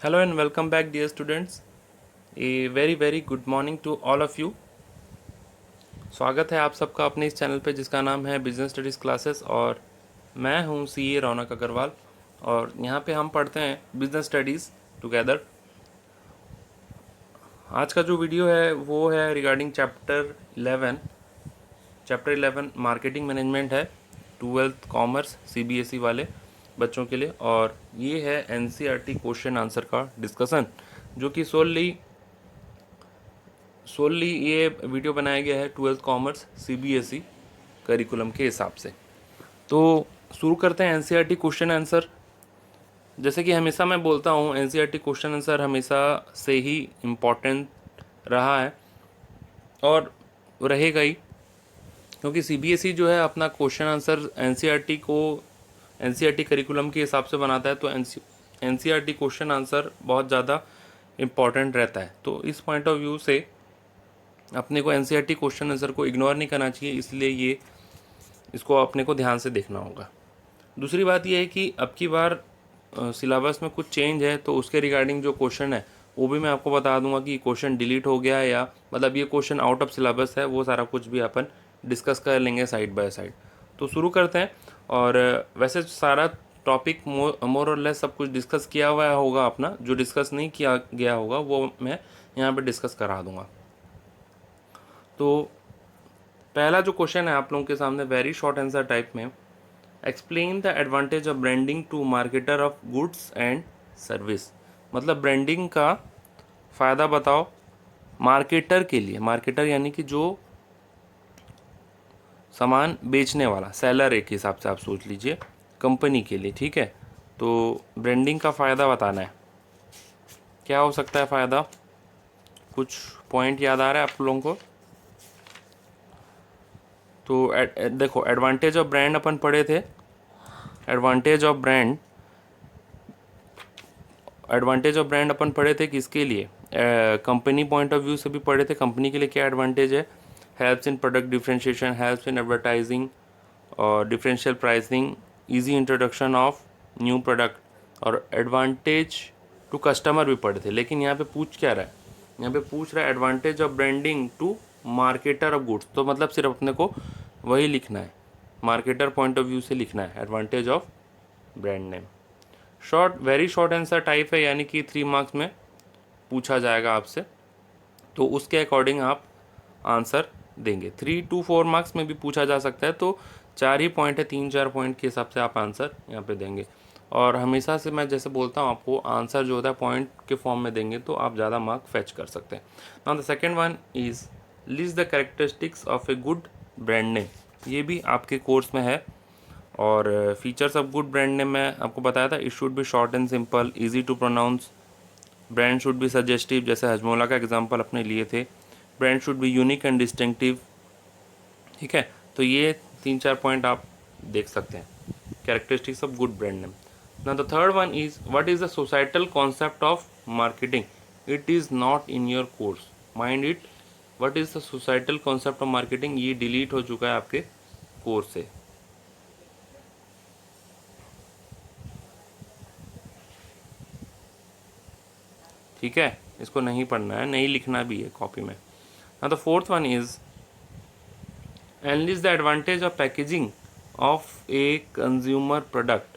Hello and welcome back, dear students. A very good morning to all of you. स्वागत है आप सबका अपने इस चैनल पे जिसका नाम है बिजनेस स्टडीज़ क्लासेस और मैं हूँ सीए रौनक अग्रवाल और यहाँ पे हम पढ़ते हैं बिजनेस स्टडीज़ टुगेदर। आज का जो वीडियो है वो है रिगार्डिंग चैप्टर 11 मार्केटिंग मैनेजमेंट है, 12th कॉमर्स सीबीएसई वाले बच्चों के लिए। और ये है एनसीईआरटी क्वेश्चन आंसर का डिस्कशन, जो कि सोलली ये वीडियो बनाया गया है 12th कॉमर्स सीबीएसई करिकुलम के हिसाब से। तो शुरू करते हैं एनसीईआरटी क्वेश्चन आंसर। जैसे कि हमेशा मैं बोलता हूँ, एनसीईआरटी क्वेश्चन आंसर हमेशा से ही इम्पोर्टेंट रहा है और रहेगा ही, क्योंकि सीबीएसई जो है अपना क्वेश्चन आंसर एनसीईआरटी करिकुलम के हिसाब से बनाता है। तो एनसीईआरटी क्वेश्चन आंसर बहुत ज़्यादा इम्पॉर्टेंट रहता है। तो इस पॉइंट ऑफ व्यू से अपने को एनसीईआरटी क्वेश्चन आंसर को इग्नोर नहीं करना चाहिए, इसलिए इसको अपने को ध्यान से देखना होगा। दूसरी बात यह है कि अब की बार सिलेबस में कुछ चेंज है, तो उसके रिगार्डिंग जो क्वेश्चन है वो भी मैं आपको बता दूंगा कि क्वेश्चन डिलीट हो गया है या मतलब ये क्वेश्चन आउट ऑफ सिलेबस है, वो सारा कुछ भी अपन डिस्कस कर लेंगे साइड बाय साइड। तो शुरू करते हैं। और वैसे सारा टॉपिक मोर और लेस सब कुछ डिस्कस किया हुआ होगा अपना, जो डिस्कस नहीं किया गया होगा वो मैं यहाँ पे डिस्कस करा दूंगा। तो पहला जो क्वेश्चन है आप लोगों के सामने वेरी शॉर्ट आंसर टाइप में, explain the advantage of branding to marketer of goods and service. मतलब ब्रांडिंग का फ़ायदा बताओ मार्केटर के लिए। मार्केटर यानी कि जो सामान बेचने वाला, सेलर एक हिसाब से आप सोच लीजिए, कंपनी के लिए, ठीक है। तो ब्रांडिंग का फ़ायदा बताना है। क्या हो सकता है फ़ायदा? कुछ पॉइंट याद आ रहा है आप लोगों को? तो देखो, एडवांटेज ऑफ ब्रांड अपन पढ़े थे। एडवांटेज ऑफ ब्रांड अपन पढ़े थे किसके लिए? कंपनी पॉइंट ऑफ व्यू से भी पढ़े थे। कंपनी के लिए क्या एडवांटेज है? Helps in product differentiation, helps in advertising और differential pricing, easy introduction of new product. और एडवांटेज टू कस्टमर भी पढ़े थे। लेकिन यहाँ पे पूछ क्या रहा है? यहाँ पे पूछ रहा है advantage of branding to marketer of goods. तो मतलब सिर्फ अपने को वही लिखना है, मार्केटर पॉइंट ऑफ व्यू से लिखना है advantage of brand name. Short, very short answer type है, यानी कि 3 मार्क्स में पूछा जाएगा आपसे, तो उसके अकॉर्डिंग आप आंसर देंगे। 3 to 4 मार्क्स में भी पूछा जा सकता है, तो 4 ही पॉइंट है, 3-4 पॉइंट के हिसाब से आप आंसर यहाँ पे देंगे। और हमेशा से मैं जैसे बोलता हूँ आपको, आंसर जो होता है पॉइंट के फॉर्म में देंगे तो आप ज़्यादा मार्क फेच कर सकते हैं। Now the second one is list the characteristics of a good brand name. ये भी आपके कोर्स में है। और features of good brand name मैं आपको बताया था, it should be short and simple, easy to pronounce, brand should be suggestive, जैसे हजमोला का एग्जांपल अपने लिए थे। Brand should be unique and distinctive, ठीक है। तो ये 3-4 पॉइंट आप देख सकते हैं, characteristics of good brand name. Now the third one is what is the societal concept of marketing. It is not in your course, mind it. What is the societal concept of marketing, ये delete हो चुका है आपके course से। ठीक है, इसको नहीं पढ़ना है, नहीं लिखना भी है कॉपी में। Now the fourth one is analyse the advantage of packaging of a consumer product.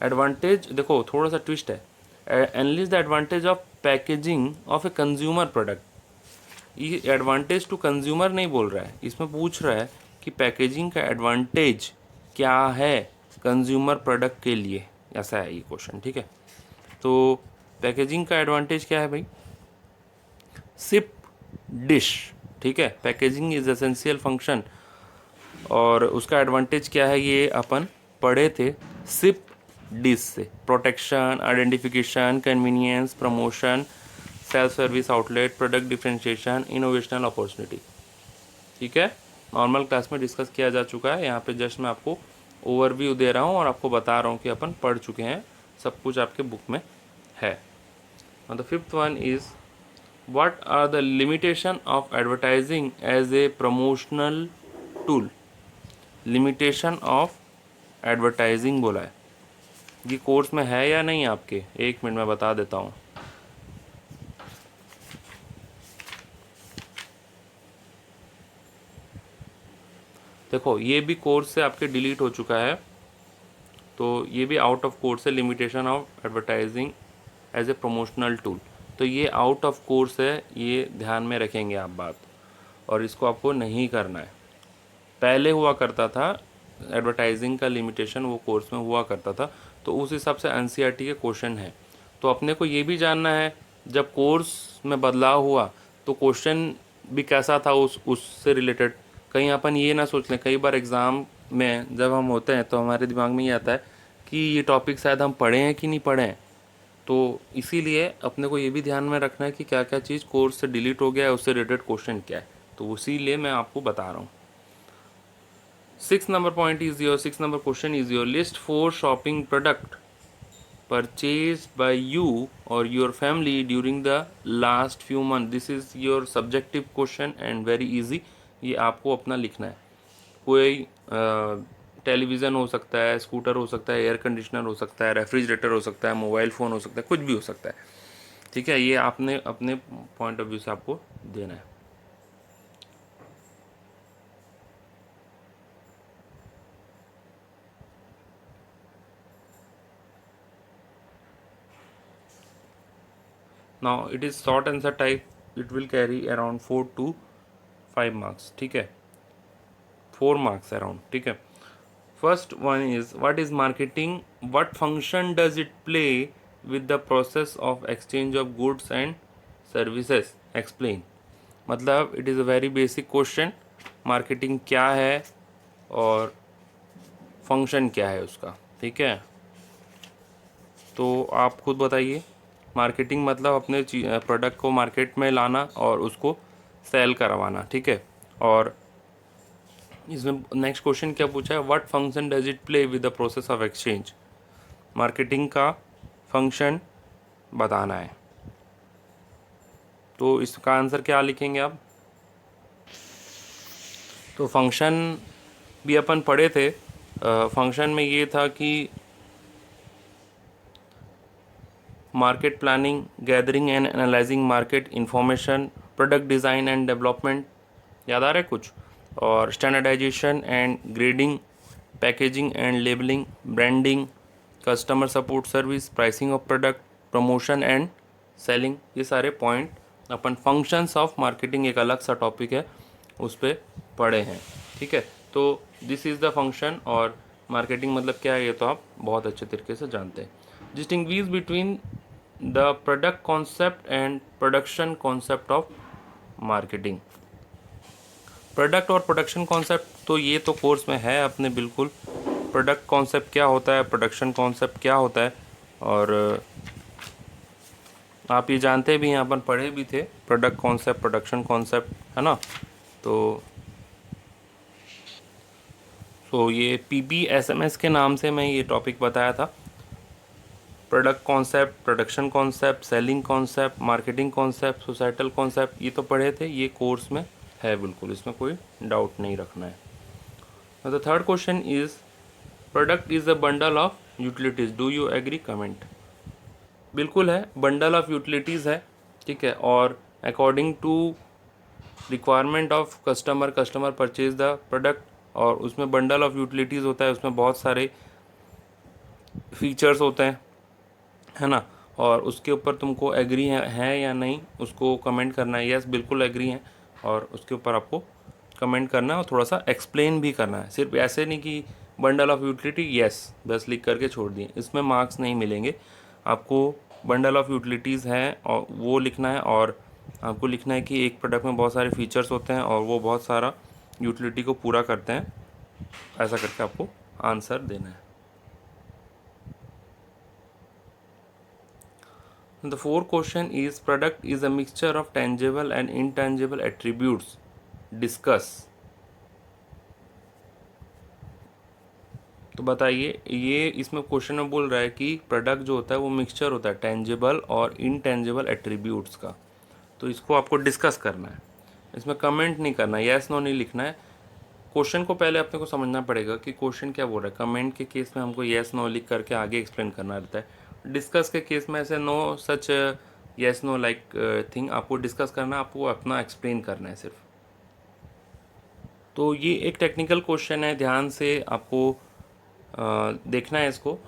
Advantage देखो, थोड़ा सा ट्विस्ट है। Analyse the advantage of packaging of a consumer product. ये एडवांटेज टू कंज्यूमर नहीं बोल रहा है, इसमें पूछ रहा है कि पैकेजिंग का एडवांटेज क्या है कंज्यूमर प्रोडक्ट के लिए। ऐसा है ये क्वेश्चन, ठीक है। तो पैकेजिंग का एडवांटेज क्या है भाई? सिप डिश, ठीक है। पैकेजिंग इज एसेंशियल फंक्शन, और उसका एडवांटेज क्या है ये अपन पढ़े थे सिप डिश से। Protection, identification, convenience, promotion, self service outlet, product differentiation, innovational opportunity, ठीक है। नॉर्मल क्लास में डिस्कस किया जा चुका है, यहाँ पे जस्ट मैं आपको ओवरव्यू दे रहा हूँ और आपको बता रहा हूँ कि अपन पढ़ चुके हैं, सब कुछ आपके बुक में है। The fifth one is what are the limitation of advertising as a promotional tool। limitation of advertising बोला है, ये कोर्स में है या नहीं आपके, एक मिनट में बता देता हूँ। देखो ये भी कोर्स से आपके डिलीट हो चुका है, तो ये भी आउट ऑफ कोर्स है, limitation of advertising as a promotional tool. तो ये आउट ऑफ कोर्स है, ये ध्यान में रखेंगे आप बात, और इसको आपको नहीं करना है। पहले हुआ करता था एडवर्टाइजिंग का लिमिटेशन, वो कोर्स में हुआ करता था, तो उस हिसाब से एनसीईआरटी के क्वेश्चन है। तो अपने को ये भी जानना है जब कोर्स में बदलाव हुआ तो क्वेश्चन भी कैसा था उससे रिलेटेड। कहीं अपन ये ना सोच लें, कई बार एग्ज़ाम में जब हम होते हैं तो हमारे दिमाग में ये आता है कि ये टॉपिक शायद हम पढ़े हैं कि नहीं पढ़े हैं। तो इसीलिए अपने को ये भी ध्यान में रखना है कि क्या क्या चीज़ कोर्स से डिलीट हो गया है, उससे रिलेटेड क्वेश्चन क्या है। तो इसीलिए मैं आपको बता रहा हूँ। 6 number question is your list 4 shopping product purchased by you or your family during the last few months. This is your subjective question and very easy. ये आपको अपना लिखना है। कोई टेलीविज़न हो सकता है, स्कूटर हो सकता है, एयर कंडीशनर हो सकता है, रेफ्रिजरेटर हो सकता है, मोबाइल फ़ोन हो सकता है, कुछ भी हो सकता है। ठीक है, ये आपने अपने पॉइंट ऑफ व्यू से आपको देना है। Now it is short answer type, it will carry around 4 to 5 marks. ठीक है, 4 मार्क्स अराउंड। ठीक है, first one is what is marketing, what function does it play with the process of exchange of goods and services, explain. मतलब it is a very basic question, marketing क्या है और function क्या है उसका। ठीक है, तो आप खुद बताइए। मार्केटिंग मतलब अपने प्रोडक्ट को मार्केट में लाना और उसको सेल करवाना। ठीक है, और इसमें नेक्स्ट क्वेश्चन क्या पूछा है, what function does it play with the process of exchange. Marketing का फंक्शन बताना है, तो इसका आंसर क्या लिखेंगे आप। तो फंक्शन भी अपन पढ़े थे, फंक्शन में ये था कि market planning, gathering and analysing market information, product design and development, याद आ रहा है कुछ, और standardisation and grading, packaging and labelling, branding, customer support service, pricing of product, promotion and selling. ये सारे पॉइंट अपन फंक्शंस ऑफ मार्केटिंग, एक अलग सा टॉपिक है, उस पर पढ़े हैं। ठीक है, तो दिस इज़ द फंक्शन, और मार्केटिंग मतलब क्या है ये तो आप बहुत अच्छे तरीके से जानते हैं। Distinguish between the product concept and production concept of marketing. Product और प्रोडक्शन कॉन्सेप्ट तो ये तो कोर्स में है अपने बिल्कुल। प्रोडक्ट कॉन्सेप्ट क्या होता है, प्रोडक्शन कॉन्सेप्ट क्या होता है, और आप ये जानते भी हैं, अपन पढ़े भी थे प्रोडक्ट कॉन्सेप्ट, प्रोडक्शन कॉन्सेप्ट, है ना। तो ये PPSMS के नाम से मैं ये टॉपिक बताया था। Product concept, production concept, selling concept, marketing concept, societal concept, ये तो पढ़े थे, ये कोर्स में है बिल्कुल, इसमें कोई डाउट नहीं रखना है। The third question is product is a bundle of utilities, do you agree, comment. बिल्कुल है, बंडल ऑफ यूटिलिटीज़ है। ठीक है, और according to requirement of customer, customer purchase the product, और उसमें बंडल ऑफ यूटिलिटीज़ होता है, उसमें बहुत सारे फीचर्स होते हैं, है ना। और उसके ऊपर तुमको एग्री है या नहीं, उसको कमेंट करना है, यस बिल्कुल एग्री है, और उसके ऊपर आपको कमेंट करना है और थोड़ा सा एक्सप्लेन भी करना है। सिर्फ ऐसे नहीं कि बंडल ऑफ यूटिलिटी यस बस लिख करके छोड़ दिए, इसमें मार्क्स नहीं मिलेंगे आपको। बंडल ऑफ यूटिलिटीज़ है और वो लिखना है, और आपको लिखना है कि एक प्रोडक्ट में बहुत सारे फीचर्स होते हैं और वो बहुत सारा यूटिलिटी को पूरा करते हैं, ऐसा करके आपको आंसर देना है। The fourth question is product is a mixture of tangible and intangible attributes. Discuss. तो बताइए, ये इसमें क्वेश्चन में बोल रहा है कि प्रोडक्ट जो होता है वो मिक्सचर होता है टेंजिबल और इनटेंजिबल एट्रीब्यूट्स का, तो इसको आपको डिस्कस करना है। इसमें कमेंट नहीं करना है, यस नो नहीं लिखना है, क्वेश्चन को पहले अपने को समझना पड़ेगा कि क्वेश्चन क्या बोल रहा है। कमेंट के केस में हमको येस नो लिख करके आगे एक्सप्लेन करना रहता है। डिस्कस के केस में ऐसे no such yes no like thing आपको डिस्कस करना, आपको अपना एक्सप्लेन करना है सिर्फ। तो ये एक टेक्निकल क्वेश्चन है, ध्यान से आपको देखना है इसको।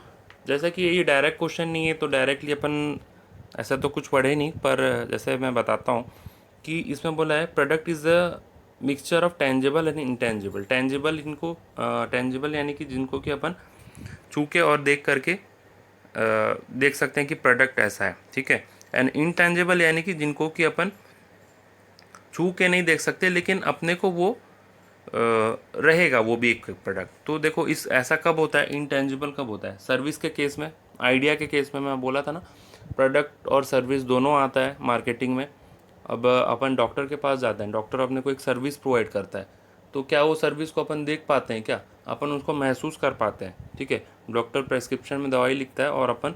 जैसा कि ये डायरेक्ट क्वेश्चन नहीं है तो डायरेक्टली अपन ऐसा तो कुछ पढ़े नहीं, पर जैसे मैं बताता हूँ कि इसमें बोला है product is a mixture of tangible and intangible. Tangible इनको टेंजिबल यानी कि जिनको कि अपन छू के और देख करके देख सकते हैं कि प्रोडक्ट ऐसा है, ठीक है। एंड इनटेंजिबल यानी कि जिनको कि अपन छू के नहीं देख सकते लेकिन अपने को वो रहेगा वो भी एक प्रोडक्ट। तो देखो इस ऐसा कब होता है, इनटेंजिबल कब होता है, सर्विस के केस में, आइडिया के केस में मैं बोला था ना, प्रोडक्ट और सर्विस दोनों आता है मार्केटिंग में। अब अपन डॉक्टर के पास जाते हैं, डॉक्टर अपने को एक सर्विस प्रोवाइड करता है, तो क्या वो सर्विस को अपन देख पाते हैं क्या, अपन उसको महसूस कर पाते हैं, ठीक है। डॉक्टर प्रेस्क्रिप्शन में दवाई लिखता है और अपन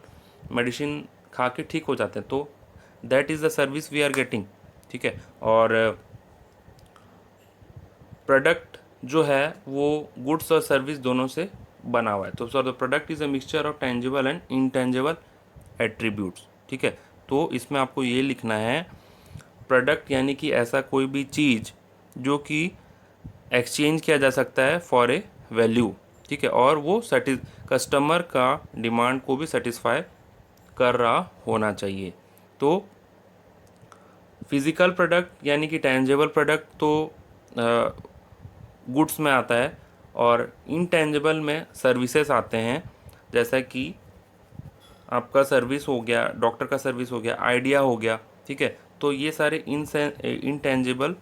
मेडिसिन खा के ठीक हो जाते हैं, तो that is the service we are getting, ठीक है। और प्रोडक्ट जो है वो गुड्स और सर्विस दोनों से बना हुआ है। तो sir the product is a mixture of tangible and intangible attributes, ठीक है। तो इसमें आपको ये लिखना है प्रोडक्ट यानी कि ऐसा कोई भी चीज़ जो कि एक्सचेंज किया जा सकता है फॉर ए वैल्यू, ठीक है, और वो कस्टमर का डिमांड को भी सेटिस्फाई कर रहा होना चाहिए। तो फिज़िकल प्रोडक्ट यानी कि टेंजिबल प्रोडक्ट तो गुड्स में आता है, और इनटेंजिबल में सर्विसेज आते हैं, जैसा कि आपका सर्विस हो गया, डॉक्टर का सर्विस हो गया, आइडिया हो गया, ठीक है। तो ये सारे इनटेंजिबल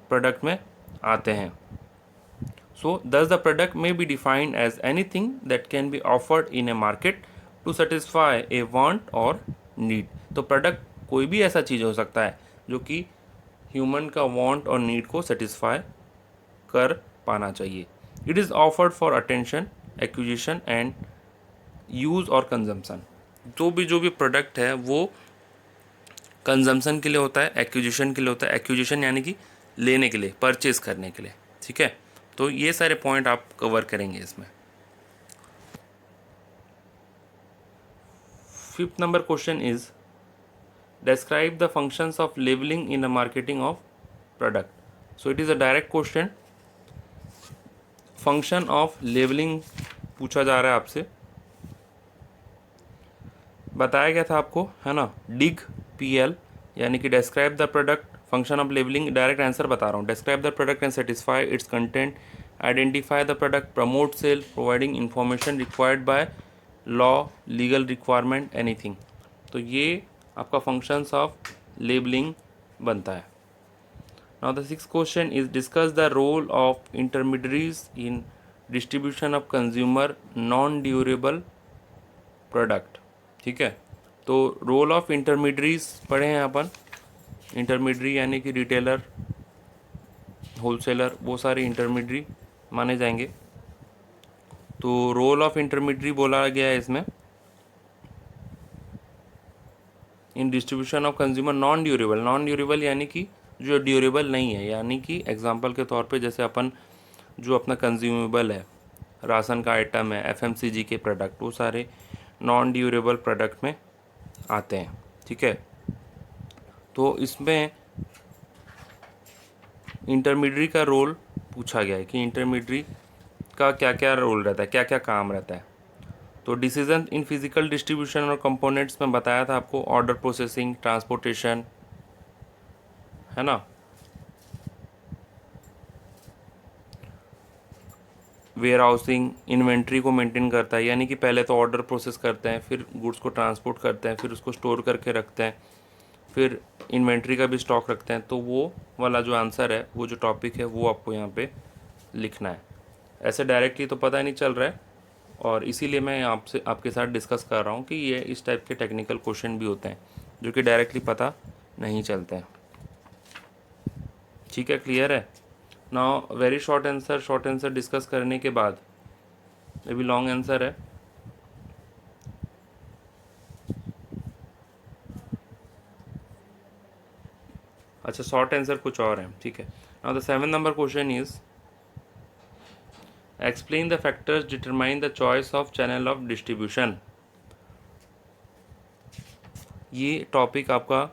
प्रोडक्ट में आते हैं। सो thus the product may be defined as anything that can be offered in a market to satisfy a want or need। तो प्रोडक्ट कोई भी ऐसा चीज़ हो सकता है जो कि ह्यूमन का वांट और नीड को सेटिस्फाई कर पाना चाहिए। It is offered for attention, acquisition and use और कंजम्पशन। जो भी प्रोडक्ट है वो कंजम्पशन के लिए होता है, एक्विजिशन के लिए होता है। एक्विजिशन यानी कि लेने के लिए, परचेज करने के लिए, ठीक है। तो ये सारे पॉइंट आप कवर करेंगे इसमें। 5th number question is describe the functions of labeling in the marketing of product। so it is a direct question। Function of labelling पूछा जा रहा है आपसे, बताया गया था आपको, है ना, डिग PL यानी कि describe the product, function of labelling, direct answer बता रहा हूँ। Describe the product and satisfy its content, identify the product, promote sale, providing information required by law, legal requirement, anything. तो ये आपका फंक्शंस ऑफ लेबलिंग बनता है। Now the 6th question is discuss the role of intermediaries in distribution of consumer non durable product, ठीक है। तो role of intermediaries पढ़े हैं अपन, इंटरमीडियरी यानी कि रिटेलर, होलसेलर, वो सारे इंटरमीडियरी माने जाएंगे। तो रोल ऑफ इंटरमीडियरी बोला गया है इसमें, इन distribution of consumer non durable. Non durable यानी कि जो ड्यूरेबल नहीं है, यानी कि एग्जांपल के तौर पे जैसे अपन जो अपना कंज्यूमेबल है, राशन का आइटम है, FMCG के प्रोडक्ट, वो सारे नॉन ड्यूरेबल प्रोडक्ट में आते हैं, ठीक है। तो इसमें इंटरमीडियरी का रोल पूछा गया है कि इंटरमीडियरी का क्या क्या रोल रहता है, क्या क्या काम रहता है। तो डिसीजन इन फिजिकल डिस्ट्रीब्यूशन और कंपोनेंट्स में बताया था आपको, ऑर्डर प्रोसेसिंग, ट्रांसपोर्टेशन, है ना, वेयर हाउसिंग, इन्वेंट्री को मेंटेन करता है, यानी कि पहले तो ऑर्डर प्रोसेस करते हैं, फिर गुड्स को ट्रांसपोर्ट करते हैं, फिर उसको स्टोर करके रखते हैं, फिर इन्वेंट्री का भी स्टॉक रखते हैं। तो वो वाला जो आंसर है, वो जो टॉपिक है, वो आपको यहाँ पे लिखना है। ऐसे डायरेक्टली तो पता नहीं चल रहा है, और इसीलिए मैं आपसे आपके साथ डिस्कस कर रहा हूँ कि ये इस टाइप के टेक्निकल क्वेश्चन भी होते हैं जो कि डायरेक्टली पता नहीं चलते हैं, ठीक है, क्लियर है। Now very short answer discuss करने के बाद, ये भी लॉन्ग आंसर है। अच्छा, शॉर्ट आंसर कुछ और है, ठीक है। Now the 7th number question is explain the factors determine the choice of channel of distribution. ये टॉपिक आपका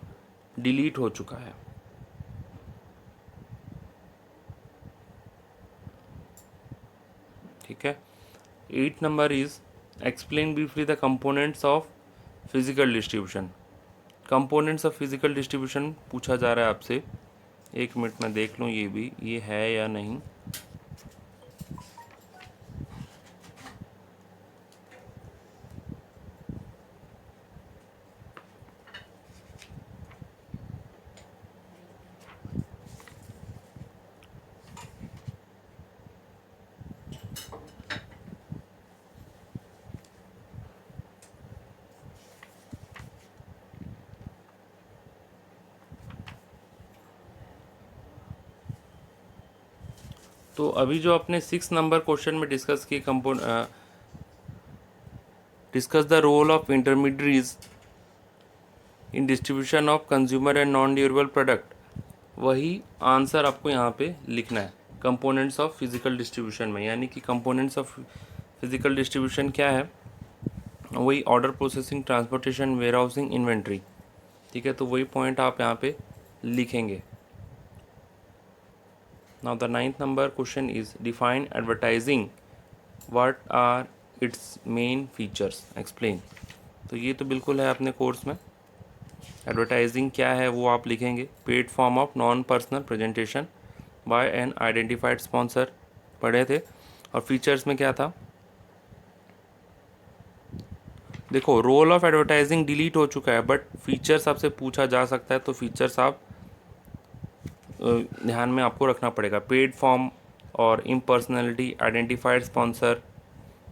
डिलीट हो चुका है। ठीक है। 8 number is explain briefly the components of physical distribution. Components of physical distribution पूछा जा रहा है आपसे। 1 मिनट में देख लूँ ये भी ये है या नहीं। तो अभी जो आपने 6 नंबर क्वेश्चन में डिस्कस किए discuss the role of intermediates in distribution of consumer and non durable product, वही आंसर आपको यहाँ पे लिखना है कंपोनेंट्स ऑफ फिजिकल डिस्ट्रीब्यूशन में। यानी कि कंपोनेंट्स ऑफ फिजिकल डिस्ट्रीब्यूशन क्या है, वही order processing, transportation, warehousing, inventory. ठीक है, तो वही पॉइंट आप यहाँ पे लिखेंगे। Now the 9th number question is define advertising, what are its main features, explain. तो ये तो बिल्कुल है अपने कोर्स में। एडवर्टाइजिंग क्या है वो आप लिखेंगे। Paid form of non personal presentation by an identified sponsor, पढ़े थे। और फीचर्स में क्या था, देखो रोल ऑफ एडवर्टाइजिंग डिलीट हो चुका है, बट फीचर्स आपसे पूछा जा सकता है, तो फीचर्स आप ध्यान में आपको रखना पड़ेगा। पेड फॉर्म और इम्पर्सनैलिटी, आइडेंटिफाइड स्पॉन्सर,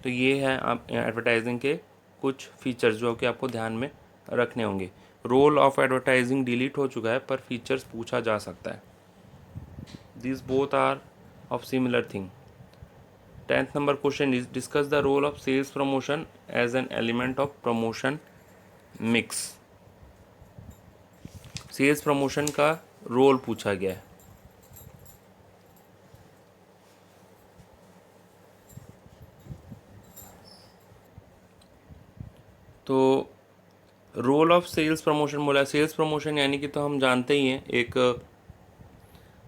तो ये है आप एडवर्टाइजिंग के कुछ फीचर्स जो कि आपको ध्यान में रखने होंगे। रोल ऑफ एडवर्टाइजिंग डिलीट हो चुका है पर फीचर्स पूछा जा सकता है। This both are of similar thing. 10th number question is discuss the role of sales promotion as an element of promotion mix. Sales promotion का रोल पूछा गया है। तो रोल ऑफ सेल्स प्रमोशन बोला, सेल्स प्रमोशन यानी कि तो हम जानते ही हैं एक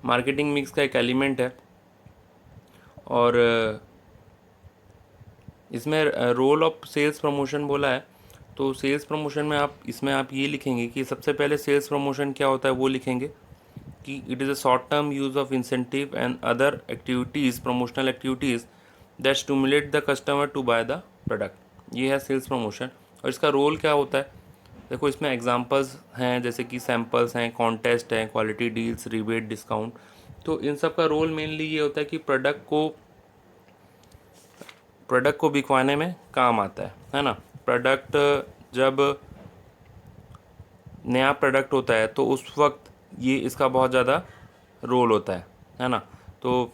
मार्केटिंग मिक्स का एक एलिमेंट है। और इसमें रोल ऑफ सेल्स प्रमोशन बोला है, तो सेल्स प्रमोशन में आप इसमें आप ये लिखेंगे कि सबसे पहले सेल्स प्रमोशन क्या होता है वो लिखेंगे कि it is a short term use of incentive and other activities, promotional activities that stimulate the customer to buy the product. ये है सेल्स प्रमोशन। और इसका रोल क्या होता है, देखो इसमें एग्जांपल्स हैं जैसे कि सैम्पल्स हैं, कॉन्टेस्ट हैं, क्वालिटी डील्स, रिबेट, डिस्काउंट। तो इन सब का रोल मेनली ये होता है कि प्रोडक्ट को बिकवाने में काम आता है ना। प्रोडक्ट जब नया प्रोडक्ट होता है तो उस वक्त ये इसका बहुत ज़्यादा रोल होता है ना। तो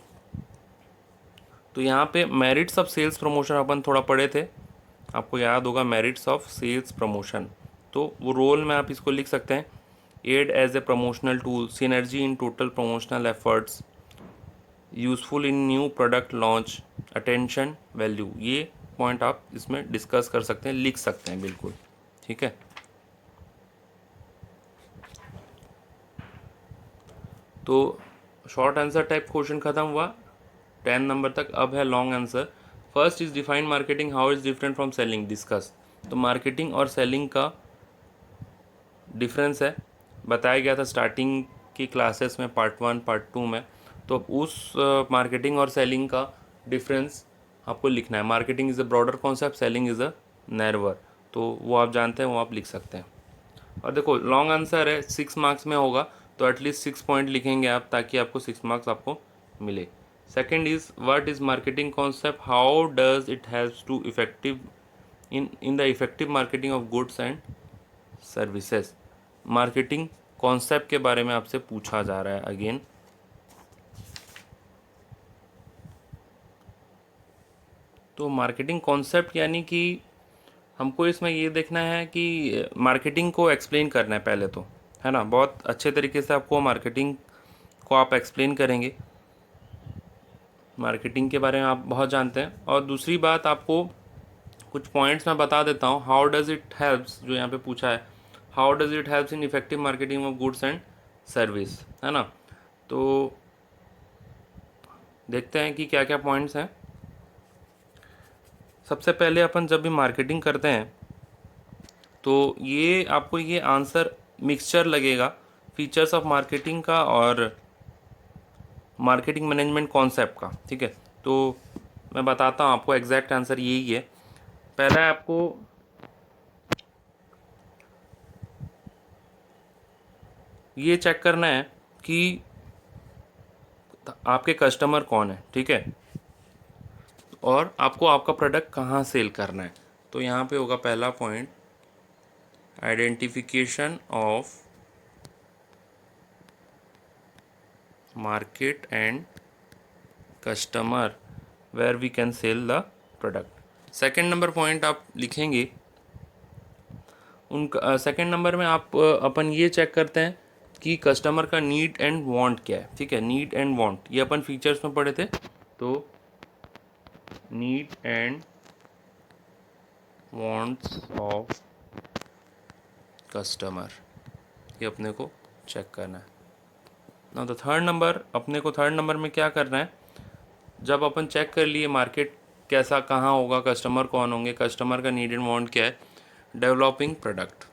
यहाँ पे मेरिट्स ऑफ सेल्स प्रमोशन अपन थोड़ा पढ़े थे, आपको याद होगा मेरिट्स ऑफ सेल्स प्रमोशन। तो वो रोल में आप इसको लिख सकते हैं, ad as a promotional tool, synergy in total promotional efforts, useful in new product launch, attention, value. ये पॉइंट आप इसमें डिस्कस कर सकते हैं, लिख सकते हैं बिल्कुल। ठीक है, तो शॉर्ट आंसर टाइप क्वेश्चन ख़त्म हुआ 10 नंबर तक। अब है long answer. First is define marketing, how is different from selling, discuss. तो मार्केटिंग और सेलिंग का डिफरेंस है, बताया गया था स्टार्टिंग की क्लासेस में, पार्ट 1 पार्ट 2 में। तो उस मार्केटिंग और सेलिंग का डिफरेंस आपको लिखना है। Marketing is a broader concept, selling is a narrower. तो वो आप जानते हैं, वो आप लिख सकते हैं। और देखो लॉन्ग आंसर है, 6 मार्क्स में होगा, तो एटलीस्ट 6 पॉइंट लिखेंगे आप ताकि आपको 6 मार्क्स आपको मिले। Second is what is marketing concept, how does it helps to effective in the effective marketing of goods and services. Marketing concept के बारे में आपसे पूछा जा रहा है अगेन। तो मार्केटिंग कॉन्सेप्ट यानी कि हमको इसमें ये देखना है कि मार्केटिंग को एक्सप्लेन करना है पहले तो, है ना। बहुत अच्छे तरीके से आपको मार्केटिंग को आप एक्सप्लेन करेंगे। मार्केटिंग के बारे में आप बहुत जानते हैं। और दूसरी बात, आपको कुछ पॉइंट्स मैं बता देता हूँ। हाउ डज़ इट हेल्प्स, जो यहाँ पे पूछा है, how does it helps in effective marketing of goods and service, है ना। तो देखते हैं कि क्या क्या पॉइंट्स हैं। सबसे पहले अपन जब भी मार्केटिंग करते हैं तो ये आपको ये आंसर मिक्सचर लगेगा फीचर्स ऑफ मार्केटिंग का और मार्केटिंग मैनेजमेंट कॉन्सेप्ट का, ठीक है। तो मैं बताता हूँ आपको, एग्जैक्ट आंसर यही है। पहला है, आपको ये चेक करना है कि आपके कस्टमर कौन है, ठीक है, और आपको आपका प्रोडक्ट कहाँ सेल करना है। तो यहाँ पे होगा पहला point, identification of market and customer where we can sell the product. Second number point आप लिखेंगे, उनका सेकेंड नंबर में आप अपन ये चेक करते हैं कि कस्टमर का नीड एंड वांट क्या है, ठीक है। नीड एंड वांट ये अपन फीचर्स में पढ़े थे। तो need and wants of customer, ये अपने को चेक करना है ना। तो थर्ड नंबर, अपने को थर्ड नंबर में क्या करना है, जब अपन चेक कर लिए मार्केट कैसा कहाँ होगा, कस्टमर कौन होंगे, कस्टमर का नीड एंड वांट क्या है, developing product,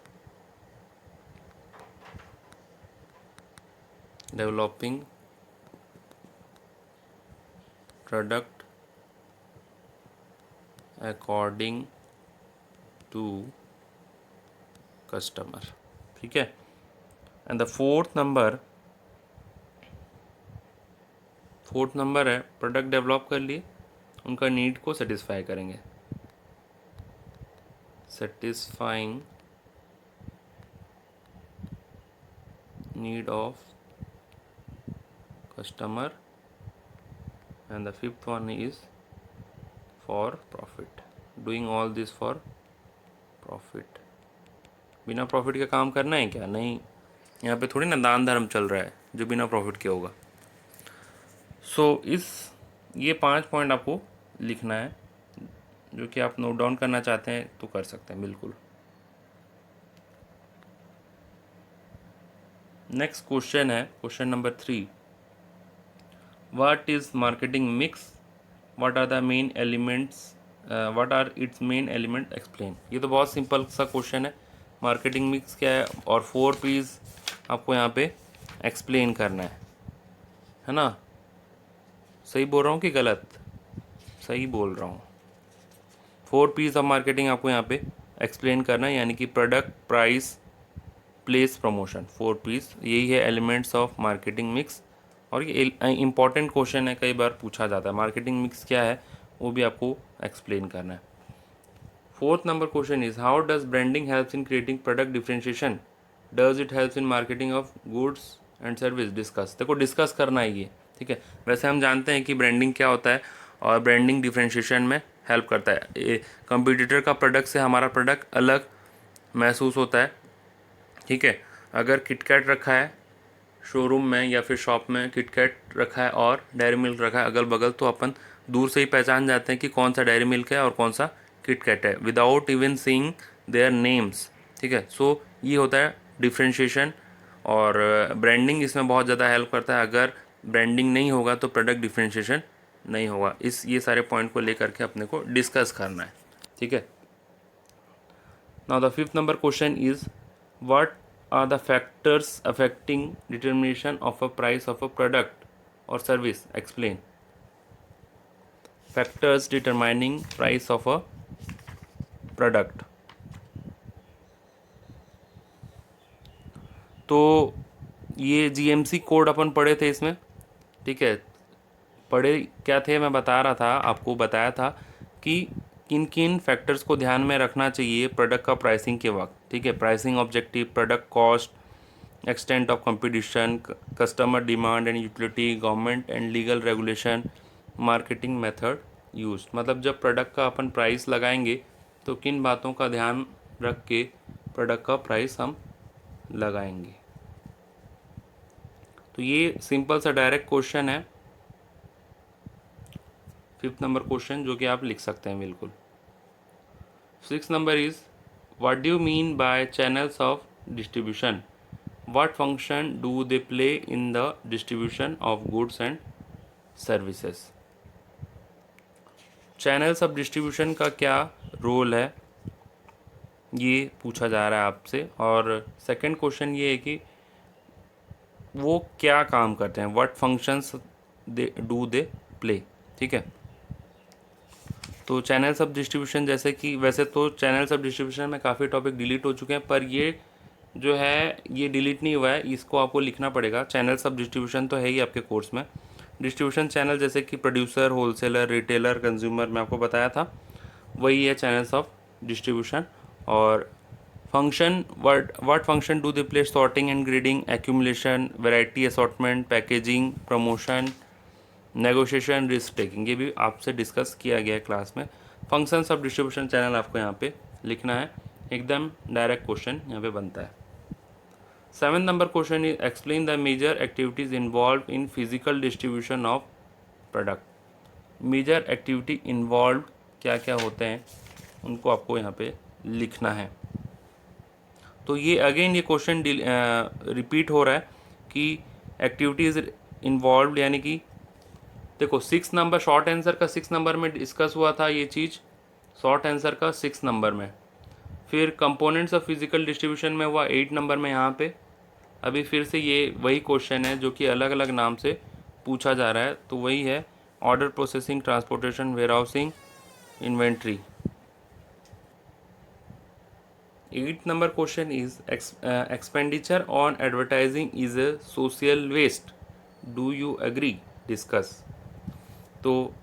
developing product according to customer, ठीक है। एंड द फोर्थ नंबर है, प्रोडक्ट डेवलप कर लिए, उनका नीड को सेटिस्फाई करेंगे, satisfying need of customer. And the fifth one is for profit, doing all this for profit. बिना profit के काम करना है क्या? नहीं, यहाँ पे थोड़ी ना दान धर्म चल रहा है जो बिना प्रॉफिट के होगा। सो ये 5 पॉइंट आपको लिखना है, जो कि आप नोट डाउन करना चाहते हैं तो कर सकते हैं बिल्कुल। नेक्स्ट क्वेश्चन है question number 3, what is marketing mix, what are the main elements, what are its main element explain. ये तो बहुत सिंपल सा क्वेश्चन है, मार्केटिंग मिक्स क्या है और 4 P's आपको यहाँ पे एक्सप्लेन करना है ना। सही बोल रहा हूँ कि गलत? सही बोल रहा हूँ। 4 P's ऑफ मार्केटिंग आपको यहाँ पे एक्सप्लेन करना है, यानी कि product, price, place, promotion. 4 P's यही है एलिमेंट्स ऑफ मार्केटिंग मिक्स। और ये इंपॉर्टेंट क्वेश्चन है, कई बार पूछा जाता है, मार्केटिंग मिक्स क्या है वो भी आपको एक्सप्लेन करना है। Fourth number question is, how does branding helps in creating product differentiation, does it helps in marketing of goods and service. Discuss, देखो डिस्कस करना है ये, ठीक है। वैसे हम जानते हैं कि ब्रांडिंग क्या होता है और ब्रांडिंग डिफरेंशिएशन में हेल्प करता है। कंपटीटर का प्रोडक्ट से हमारा प्रोडक्ट अलग महसूस होता है, ठीक है। अगर किटकैट रखा है शोरूम में या फिर शॉप में, किटकैट रखा है और डेयरी मिल्क रखा है अगल बगल, तो अपन दूर से ही पहचान जाते हैं कि कौन सा डेयरी मिल्क है और कौन सा किटकैट है, without even seeing their names, ठीक है। सो ये होता है डिफ्रेंशिएशन, और ब्रांडिंग इसमें बहुत ज़्यादा हेल्प करता है। अगर ब्रांडिंग नहीं होगा तो प्रोडक्ट डिफ्रेंशिएशन नहीं होगा। ये सारे पॉइंट को लेकर के अपने को डिस्कस करना है, ठीक है। Now the fifth number question is, what are the factors affecting determination of a price of a product or service? Explain. Factors determining price of a product. तो ये GMC कोड अपन पढ़े थे इसमें, ठीक है। पढ़े क्या थे, मैं बता रहा था आपको, बताया था कि किन किन फैक्टर्स को ध्यान में रखना चाहिए प्रोडक्ट का प्राइसिंग के वक्त, ठीक है। Pricing objective, product cost, extent of competition, customer demand and utility, government and legal regulation, marketing method used। मतलब जब प्रोडक्ट का अपन प्राइस लगाएंगे तो किन बातों का ध्यान रख के प्रोडक्ट का प्राइस हम लगाएंगे। तो ये सिंपल सा डायरेक्ट क्वेश्चन है, 5th नंबर क्वेश्चन जो कि आप लिख सकते हैं बिल्कुल। 6th number is what do you mean by channels of distribution, what function do they play in the distribution of goods and services. Channels of distribution का क्या रोल है ये पूछा जा रहा है आपसे। और सेकंड क्वेश्चन ये है कि वो क्या काम करते हैं, what functions they do they play. ठीक है, तो चैनल्स ऑफ डिस्ट्रीब्यूशन जैसे कि वैसे तो चैनल्स ऑफ डिस्ट्रीब्यूशन में काफ़ी टॉपिक डिलीट हो चुके हैं, पर ये जो है ये डिलीट नहीं हुआ है, इसको आपको लिखना पड़ेगा। चैनल्स ऑफ डिस्ट्रीब्यूशन तो है ही आपके कोर्स में। डिस्ट्रीब्यूशन चैनल जैसे कि प्रोड्यूसर, होलसेलर, रिटेलर, कंज्यूमर, मैं आपको बताया था, वही है चैनल्स ऑफ डिस्ट्रीब्यूशन। और function, what function do they play, sorting and grading, accumulation, variety, assortment, packaging, promotion, negotiation, risk taking, ये भी आपसे डिस्कस किया गया है क्लास में। फंक्शंस ऑफ डिस्ट्रीब्यूशन चैनल आपको यहाँ पे लिखना है, एकदम डायरेक्ट क्वेश्चन यहाँ पे बनता है। 7th number question is explain the major activities involve in physical distribution of product. Major activity involve क्या क्या होते हैं उनको आपको यहाँ पे लिखना है। तो ये अगेन ये क्वेश्चन रिपीट हो रहा है कि एक्टिविटीज़ इन्वॉल्व, यानी कि देखो 6 नंबर शॉर्ट आंसर का 6 नंबर में डिस्कस हुआ था ये चीज़, शॉर्ट आंसर का 6 नंबर में। फिर कंपोनेंट्स ऑफ फिजिकल डिस्ट्रीब्यूशन में हुआ 8 नंबर में यहाँ पे। अभी फिर से ये वही क्वेश्चन है जो कि अलग अलग नाम से पूछा जा रहा है, तो वही है order processing, transportation, warehousing, inventory. 8th number question is expenditure on advertising is a social waste, do you agree, discuss. तो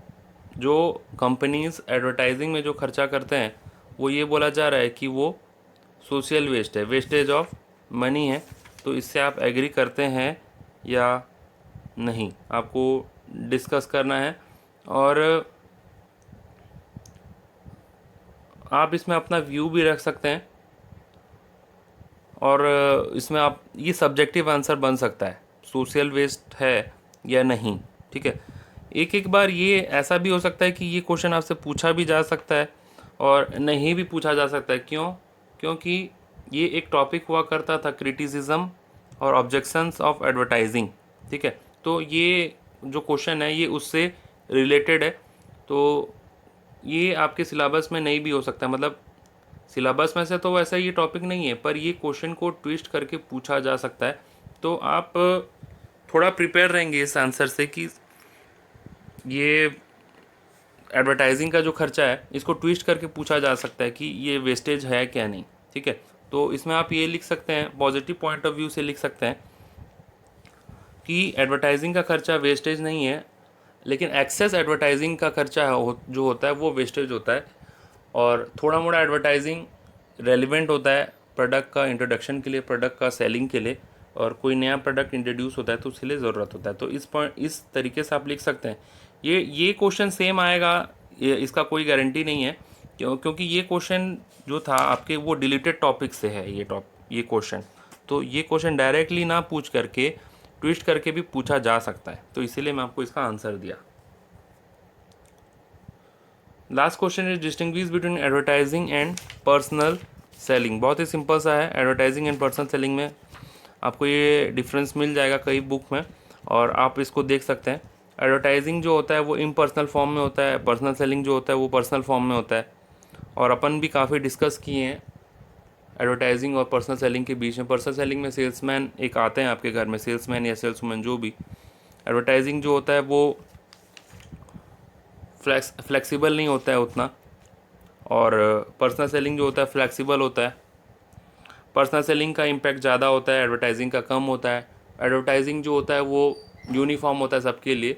जो कंपनीज एडवर्टाइजिंग में जो खर्चा करते हैं वो ये बोला जा रहा है कि वो सोशल वेस्ट है, वेस्टेज ऑफ मनी है। तो इससे आप एग्री करते हैं या नहीं, आपको डिस्कस करना है। और आप इसमें अपना व्यू भी रख सकते हैं, और इसमें आप ये सब्जेक्टिव आंसर बन सकता है, सोशल वेस्ट है या नहीं। ठीक है, एक एक बार ये ऐसा भी हो सकता है कि ये क्वेश्चन आपसे पूछा भी जा सकता है और नहीं भी पूछा जा सकता है। क्यों? क्योंकि ये एक टॉपिक हुआ करता था, क्रिटिसिज्म और ऑब्जेक्शंस ऑफ एडवर्टाइजिंग। ठीक है, तो ये जो क्वेश्चन है ये उससे रिलेटेड है, तो ये आपके सिलेबस में नहीं भी हो सकता। मतलब सिलेबस में से तो वैसा ये टॉपिक नहीं है, पर ये क्वेश्चन को ट्विस्ट करके पूछा जा सकता है। तो आप थोड़ा प्रिपेयर रहेंगे इस आंसर से कि ये एडवर्टाइजिंग का जो खर्चा है इसको ट्विस्ट करके पूछा जा सकता है कि ये वेस्टेज है क्या नहीं। ठीक है, तो इसमें आप ये लिख सकते हैं, पॉजिटिव पॉइंट ऑफ व्यू से लिख सकते हैं कि एडवर्टाइजिंग का खर्चा वेस्टेज नहीं है, लेकिन एक्सेस एडवर्टाइजिंग का खर्चा जो होता है वो वेस्टेज होता है। और थोड़ा मोड़ा एडवर्टाइजिंग रेलिवेंट होता है प्रोडक्ट का इंट्रोडक्शन के लिए, प्रोडक्ट का सेलिंग के लिए, और कोई नया प्रोडक्ट इंट्रोड्यूस होता है तो उसके लिए ज़रूरत होता है। तो इस तरीके से आप लिख सकते हैं। ये क्वेश्चन सेम आएगा, इसका कोई गारंटी नहीं है, क्योंकि ये क्वेश्चन जो था आपके वो डिलीटेड टॉपिक से है ये क्वेश्चन। तो ये क्वेश्चन डायरेक्टली ना पूछ करके ट्विस्ट करके भी पूछा जा सकता है, तो इसीलिए मैं आपको इसका आंसर दिया। Last question is distinguish between advertising and personal selling. बहुत ही सिंपल सा है, एडवर्टाइजिंग एंड पर्सनल सेलिंग में आपको ये डिफरेंस मिल जाएगा कई बुक में, और आप इसको देख सकते हैं। एडवर्टाइजिंग जो होता है वो इम्पर्सनल फॉर्म में होता है, पर्सनल सेलिंग जो होता है वो पर्सनल फॉर्म में होता है। और अपन भी काफ़ी डिस्कस किए हैं एडवर्टाइजिंग और पर्सनल सेलिंग के बीच में। पर्सनल सेलिंग में सेल्समैन एक आते हैं आपके घर में, सेल्समैन या सेल्सवुमन जो भी। एडवर्टाइजिंग जो होता है वो फ्लेक्सिबल नहीं होता है उतना, और पर्सनल सेलिंग जो होता है फ्लेक्सिबल होता है। पर्सनल सेलिंग का इम्पैक्ट ज़्यादा होता है, एडवर्टाइजिंग का कम होता है। एडवर्टाइजिंग जो होता है वो यूनिफॉर्म होता है सबके लिए,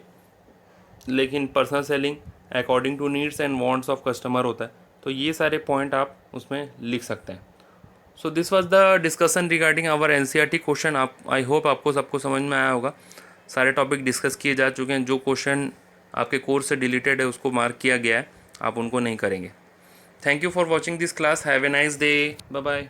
लेकिन personal selling according to needs and wants of customer होता है। तो ये सारे पॉइंट आप उसमें लिख सकते हैं। So this was the discussion regarding our NCERT question. आप आई होप आपको सबको समझ में आया होगा। सारे टॉपिक डिस्कस किए जा चुके हैं। जो क्वेश्चन आपके कोर्स से डिलीटेड है उसको मार्क किया गया है, आप उनको नहीं करेंगे। Thank you for watching this class. Have a nice day. Bye bye.